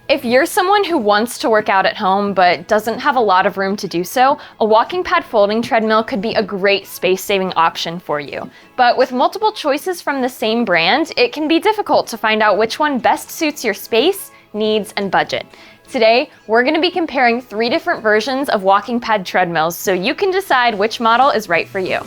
If you're someone who wants to work out at home but doesn't have a lot of room to do so, a WalkingPad folding treadmill could be a great space-saving option for you. But with multiple choices from the same brand, it can be difficult to find out which one best suits your space, needs, and budget. Today, we're going to be comparing 3 different versions of WalkingPad treadmills so you can decide which model is right for you.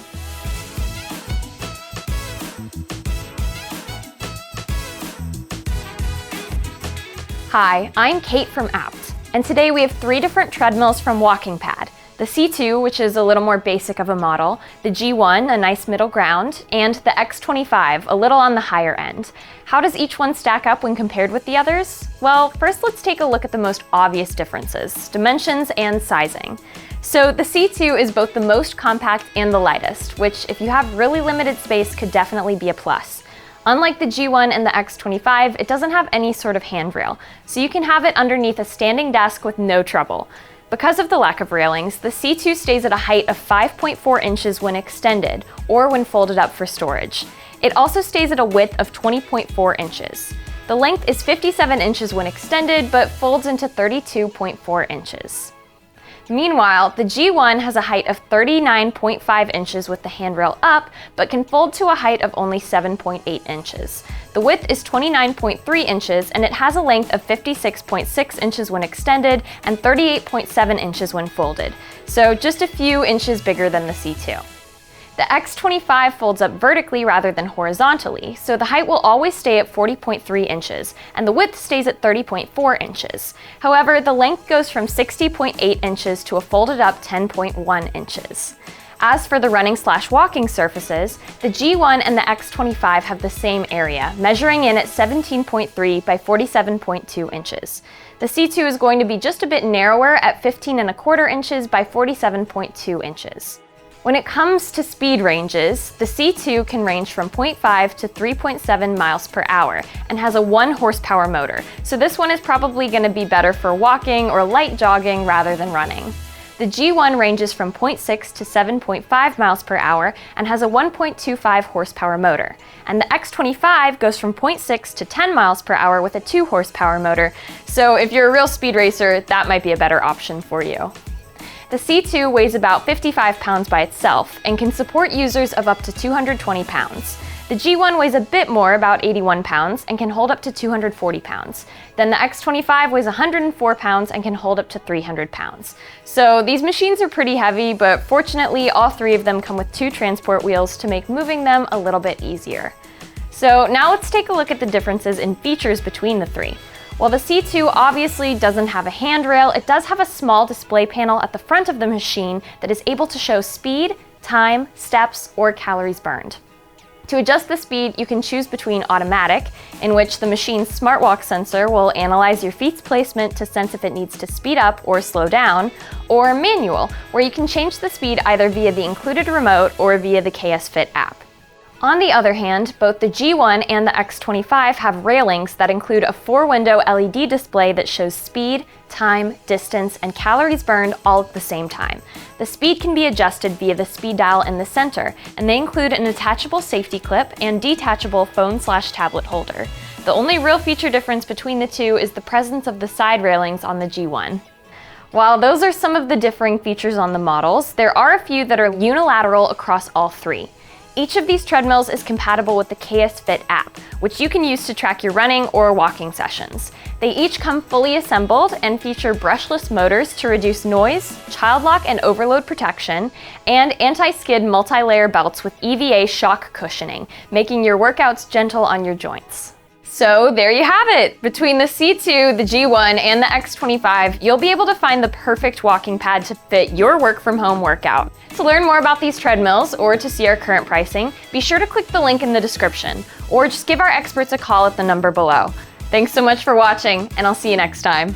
Hi, I'm Kate from Abt, and today we have 3 different treadmills from WalkingPad. The C2, which is a little more basic of a model, the G1, a nice middle ground, and the X25, a little on the higher end. How does each one stack up when compared with the others? Well, first let's take a look at the most obvious differences, dimensions and sizing. So the C2 is both the most compact and the lightest, which if you have really limited space could definitely be a plus. Unlike the G1 and the X25, it doesn't have any sort of handrail, so you can have it underneath a standing desk with no trouble. Because of the lack of railings, the C2 stays at a height of 5.4 inches when extended, or when folded up for storage. It also stays at a width of 20.4 inches. The length is 57 inches when extended, but folds into 32.4 inches. Meanwhile, the G1 has a height of 39.5 inches with the handrail up, but can fold to a height of only 7.8 inches. The width is 29.3 inches, and it has a length of 56.6 inches when extended and 38.7 inches when folded, so just a few inches bigger than the C2. The X25 folds up vertically rather than horizontally, so the height will always stay at 40.3 inches, and the width stays at 30.4 inches. However, the length goes from 60.8 inches to a folded up 10.1 inches. As for the running/walking surfaces, the G1 and the X25 have the same area, measuring in at 17.3 by 47.2 inches. The C2 is going to be just a bit narrower at 15.25 inches by 47.2 inches. When it comes to speed ranges, the C2 can range from 0.5 to 3.7 miles per hour and has a 1 horsepower motor, so this one is probably going to be better for walking or light jogging rather than running. The G1 ranges from 0.6 to 7.5 miles per hour and has a 1.25 horsepower motor, and the X25 goes from 0.6 to 10 miles per hour with a 2 horsepower motor, so if you're a real speed racer, that might be a better option for you. The C2 weighs about 55 pounds by itself and can support users of up to 220 pounds. The G1 weighs a bit more, about 81 pounds, and can hold up to 240 pounds. Then the X25 weighs 104 pounds and can hold up to 300 pounds. So these machines are pretty heavy, but fortunately all 3 of them come with 2 transport wheels to make moving them a little bit easier. So now let's take a look at the differences in features between the 3. While the C2 obviously doesn't have a handrail, it does have a small display panel at the front of the machine that is able to show speed, time, steps, or calories burned. To adjust the speed, you can choose between automatic, in which the machine's smartwatch sensor will analyze your feet's placement to sense if it needs to speed up or slow down, or manual, where you can change the speed either via the included remote or via the KS Fit app. On the other hand, both the G1 and the X25 have railings that include a 4-window LED display that shows speed, time, distance, and calories burned all at the same time. The speed can be adjusted via the speed dial in the center, and they include an attachable safety clip and detachable phone/tablet holder. The only real feature difference between the 2 is the presence of the side railings on the G1. While those are some of the differing features on the models, there are a few that are unilateral across all 3. Each of these treadmills is compatible with the KS Fit app, which you can use to track your running or walking sessions. They each come fully assembled and feature brushless motors to reduce noise, child lock and overload protection, and anti-skid multi-layer belts with EVA shock cushioning, making your workouts gentle on your joints. So there you have it! Between the C2, the G1, and the X25, you'll be able to find the perfect walking pad to fit your work-from-home workout. To learn more about these treadmills or to see our current pricing, be sure to click the link in the description, or just give our experts a call at the number below. Thanks so much for watching, and I'll see you next time.